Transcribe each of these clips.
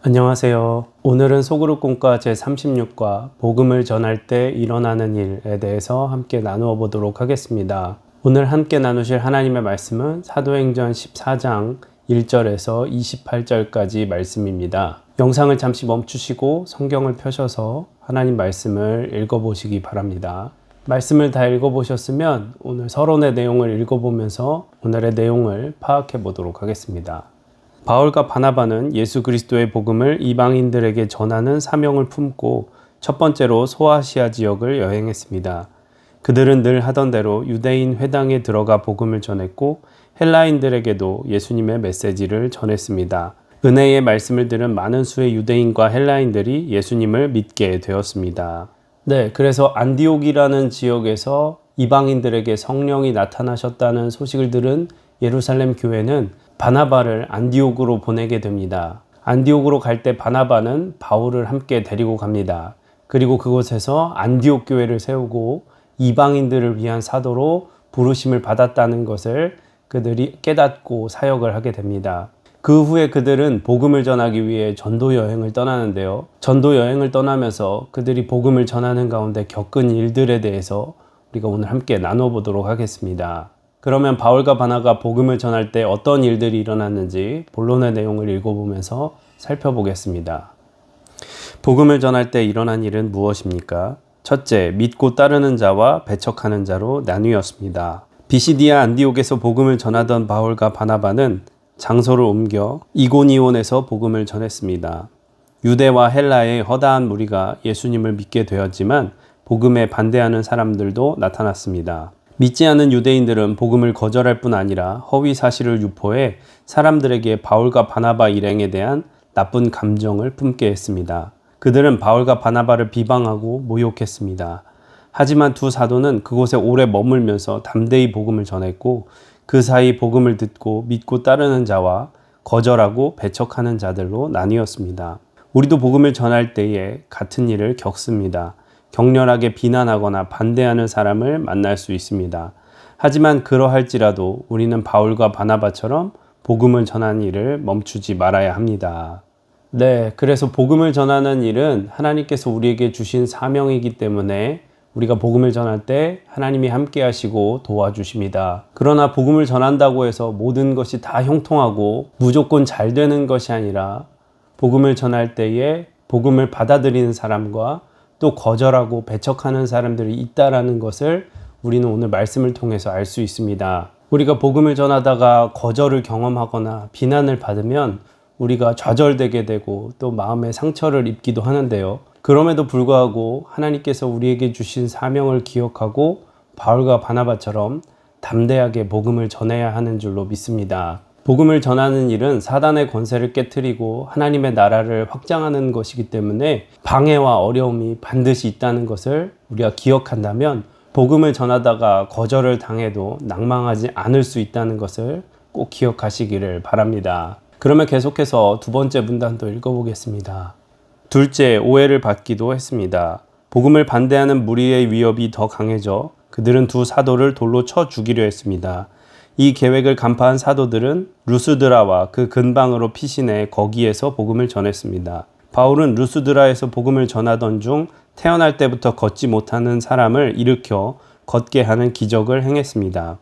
안녕하세요. 오늘은 소그룹 공과 제36과 복음을 전할 때 일어나는 일에 대해서 함께 나누어 보도록 하겠습니다. 오늘 함께 나누실 하나님의 말씀은 사도행전 14장 1절에서 28절까지 말씀입니다. 영상을 잠시 멈추시고 성경을 펴셔서 하나님 말씀을 읽어보시기 바랍니다. 말씀을 다 읽어보셨으면 오늘 서론의 내용을 읽어보면서 오늘의 내용을 파악해 보도록 하겠습니다. 바울과 바나바는 예수 그리스도의 복음을 이방인들에게 전하는 사명을 품고 첫 번째로 소아시아 지역을 여행했습니다. 그들은 늘 하던 대로 유대인 회당에 들어가 복음을 전했고 헬라인들에게도 예수님의 메시지를 전했습니다. 은혜의 말씀을 들은 많은 수의 유대인과 헬라인들이 예수님을 믿게 되었습니다. 그래서 안디옥이라는 지역에서 이방인들에게 성령이 나타나셨다는 소식을 들은 예루살렘 교회는 바나바를 안디옥으로 보내게 됩니다. 안디옥으로 갈 때 바나바는 바울을 함께 데리고 갑니다. 그리고 그곳에서 안디옥 교회를 세우고 이방인들을 위한 사도로 부르심을 받았다는 것을 그들이 깨닫고 사역을 하게 됩니다. 그 후에 그들은 복음을 전하기 위해 전도 여행을 떠나는데요. 전도 여행을 떠나면서 그들이 복음을 전하는 가운데 겪은 일들에 대해서 우리가 오늘 함께 나눠보도록 하겠습니다. 그러면 바울과 바나가 복음을 전할 때 어떤 일들이 일어났는지 본론의 내용을 읽어보면서 살펴보겠습니다. 복음을 전할 때 일어난 일은 무엇입니까? 첫째, 믿고 따르는 자와 배척하는 자로 나뉘었습니다. 비시디아 안디옥에서 복음을 전하던 바울과 바나바는 장소를 옮겨 이고니온에서 복음을 전했습니다. 유대와 헬라의 허다한 무리가 예수님을 믿게 되었지만 복음에 반대하는 사람들도 나타났습니다. 믿지 않은 유대인들은 복음을 거절할 뿐 아니라 허위 사실을 유포해 사람들에게 바울과 바나바 일행에 대한 나쁜 감정을 품게 했습니다. 그들은 바울과 바나바를 비방하고 모욕했습니다. 하지만 두 사도는 그곳에 오래 머물면서 담대히 복음을 전했고 그 사이 복음을 듣고 믿고 따르는 자와 거절하고 배척하는 자들로 나뉘었습니다. 우리도 복음을 전할 때에 같은 일을 겪습니다. 격렬하게 비난하거나 반대하는 사람을 만날 수 있습니다. 하지만 그러할지라도 우리는 바울과 바나바처럼 복음을 전하는 일을 멈추지 말아야 합니다. 그래서 복음을 전하는 일은 하나님께서 우리에게 주신 사명이기 때문에 우리가 복음을 전할 때 하나님이 함께 하시고 도와주십니다. 그러나 복음을 전한다고 해서 모든 것이 다 형통하고 무조건 잘 되는 것이 아니라 복음을 전할 때에 복음을 받아들이는 사람과 또 거절하고 배척하는 사람들이 있다라는 것을 우리는 오늘 말씀을 통해서 알 수 있습니다. 우리가 복음을 전하다가 거절을 경험하거나 비난을 받으면 우리가 좌절되게 되고 또 마음에 상처를 입기도 하는데요. 그럼에도 불구하고 하나님께서 우리에게 주신 사명을 기억하고 바울과 바나바처럼 담대하게 복음을 전해야 하는 줄로 믿습니다. 복음을 전하는 일은 사단의 권세를 깨트리고 하나님의 나라를 확장하는 것이기 때문에 방해와 어려움이 반드시 있다는 것을 우리가 기억한다면 복음을 전하다가 거절을 당해도 낭망하지 않을 수 있다는 것을 꼭 기억하시기를 바랍니다. 그러면 계속해서 두 번째 문단도 읽어보겠습니다. 둘째, 오해를 받기도 했습니다. 복음을 반대하는 무리의 위협이 더 강해져 그들은 두 사도를 돌로 쳐 죽이려 했습니다. 이 계획을 간파한 사도들은 루스드라와 그 근방으로 피신해 거기에서 복음을 전했습니다. 바울은 루스드라에서 복음을 전하던 중 태어날 때부터 걷지 못하는 사람을 일으켜 걷게 하는 기적을 행했습니다.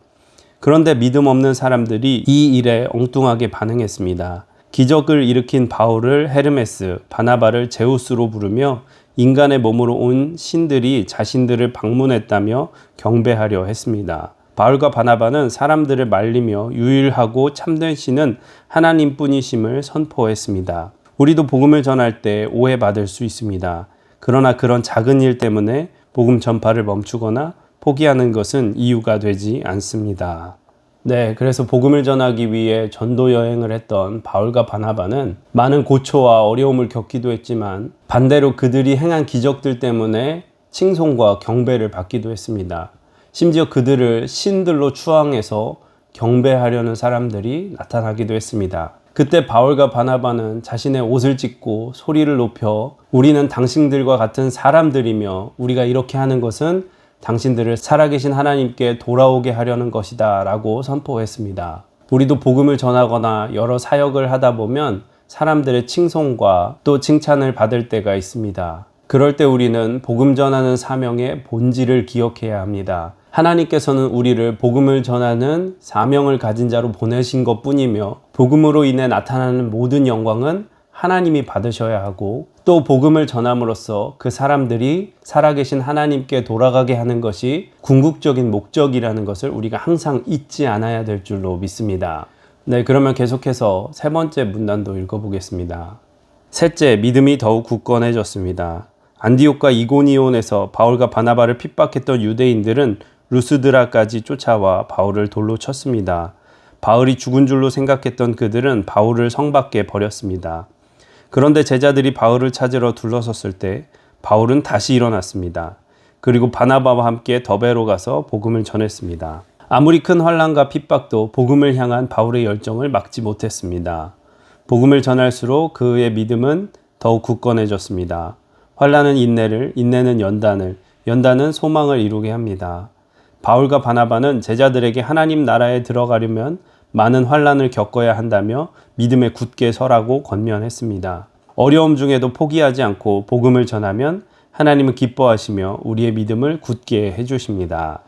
그런데 믿음 없는 사람들이 이 일에 엉뚱하게 반응했습니다. 기적을 일으킨 바울을 헤르메스, 바나바를 제우스로 부르며 인간의 몸으로 온 신들이 자신들을 방문했다며 경배하려 했습니다. 바울과 바나바는 사람들을 말리며 유일하고 참된 신은 하나님뿐이심을 선포했습니다. 우리도 복음을 전할 때 오해받을 수 있습니다. 그러나 그런 작은 일 때문에 복음 전파를 멈추거나 포기하는 것은 이유가 되지 않습니다. 그래서 복음을 전하기 위해 전도 여행을 했던 바울과 바나바는 많은 고초와 어려움을 겪기도 했지만 반대로 그들이 행한 기적들 때문에 칭송과 경배를 받기도 했습니다. 심지어 그들을 신들로 추앙해서 경배하려는 사람들이 나타나기도 했습니다. 그때 바울과 바나바는 자신의 옷을 찢고 소리를 높여 우리는 당신들과 같은 사람들이며 우리가 이렇게 하는 것은 당신들을 살아계신 하나님께 돌아오게 하려는 것이다 라고 선포했습니다. 우리도 복음을 전하거나 여러 사역을 하다 보면 사람들의 칭송과 또 칭찬을 받을 때가 있습니다. 그럴 때 우리는 복음 전하는 사명의 본질을 기억해야 합니다. 하나님께서는 우리를 복음을 전하는 사명을 가진 자로 보내신 것 뿐이며 복음으로 인해 나타나는 모든 영광은 하나님이 받으셔야 하고 또 복음을 전함으로써 그 사람들이 살아계신 하나님께 돌아가게 하는 것이 궁극적인 목적이라는 것을 우리가 항상 잊지 않아야 될 줄로 믿습니다. 네, 그러면 계속해서 세 번째 문단도 읽어보겠습니다. 셋째, 믿음이 더욱 굳건해졌습니다. 안디옥과 이고니온에서 바울과 바나바를 핍박했던 유대인들은 루스드라까지 쫓아와 바울을 돌로 쳤습니다. 바울이 죽은 줄로 생각했던 그들은 바울을 성 밖에 버렸습니다. 그런데 제자들이 바울을 찾으러 둘러섰을 때 바울은 다시 일어났습니다. 그리고 바나바와 함께 더베로 가서 복음을 전했습니다. 아무리 큰 환난과 핍박도 복음을 향한 바울의 열정을 막지 못했습니다. 복음을 전할수록 그의 믿음은 더욱 굳건해졌습니다. 환난은 인내를, 인내는 연단을, 연단은 소망을 이루게 합니다. 바울과 바나바는 제자들에게 하나님 나라에 들어가려면 많은 환난을 겪어야 한다며 믿음에 굳게 서라고 권면했습니다. 어려움 중에도 포기하지 않고 복음을 전하면 하나님은 기뻐하시며 우리의 믿음을 굳게 해주십니다.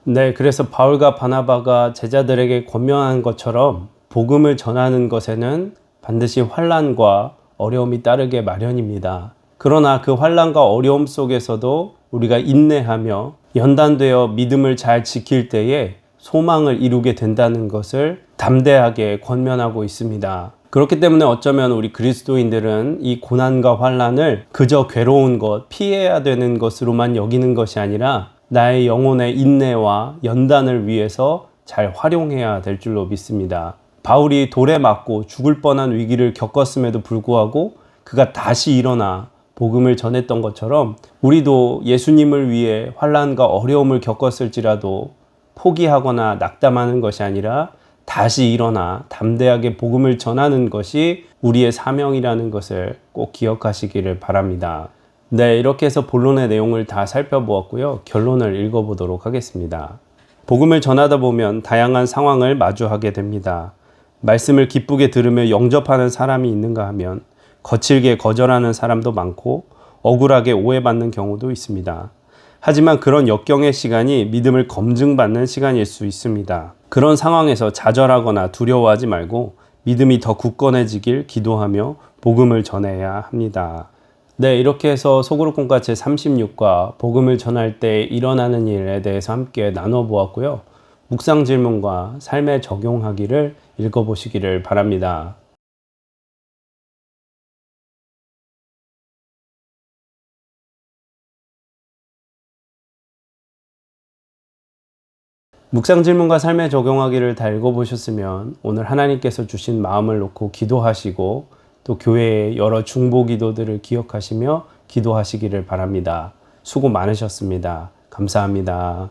네, 그래서 바울과 바나바가 제자들에게 권면한 것처럼 복음을 전하는 것에는 반드시 환난과 어려움이 따르게 마련입니다. 그러나 그 환난과 어려움 속에서도 우리가 인내하며 연단되어 믿음을 잘 지킬 때에 소망을 이루게 된다는 것을 담대하게 권면하고 있습니다. 그렇기 때문에 어쩌면 우리 그리스도인들은 이 고난과 환난을 그저 괴로운 것, 피해야 되는 것으로만 여기는 것이 아니라 나의 영혼의 인내와 연단을 위해서 잘 활용해야 될 줄로 믿습니다. 바울이 돌에 맞고 죽을 뻔한 위기를 겪었음에도 불구하고 그가 다시 일어나 복음을 전했던 것처럼 우리도 예수님을 위해 환난과 어려움을 겪었을지라도 포기하거나 낙담하는 것이 아니라 다시 일어나 담대하게 복음을 전하는 것이 우리의 사명이라는 것을 꼭 기억하시기를 바랍니다. 네, 이렇게 해서 본론의 내용을 다 살펴보았고요. 결론을 읽어보도록 하겠습니다. 복음을 전하다 보면 다양한 상황을 마주하게 됩니다. 말씀을 기쁘게 들으며 영접하는 사람이 있는가 하면 거칠게 거절하는 사람도 많고 억울하게 오해받는 경우도 있습니다. 하지만 그런 역경의 시간이 믿음을 검증받는 시간일 수 있습니다. 그런 상황에서 좌절하거나 두려워하지 말고 믿음이 더 굳건해지길 기도하며 복음을 전해야 합니다. 네, 이렇게 해서 소그룹공과 제36과 복음을 전할 때 일어나는 일에 대해서 함께 나눠 보았고요. 묵상 질문과 삶에 적용하기를 읽어보시기를 바랍니다. 묵상 질문과 삶에 적용하기를 다 읽어보셨으면 오늘 하나님께서 주신 마음을 놓고 기도하시고 또 교회의 여러 중보 기도들을 기억하시며 기도하시기를 바랍니다. 수고 많으셨습니다. 감사합니다.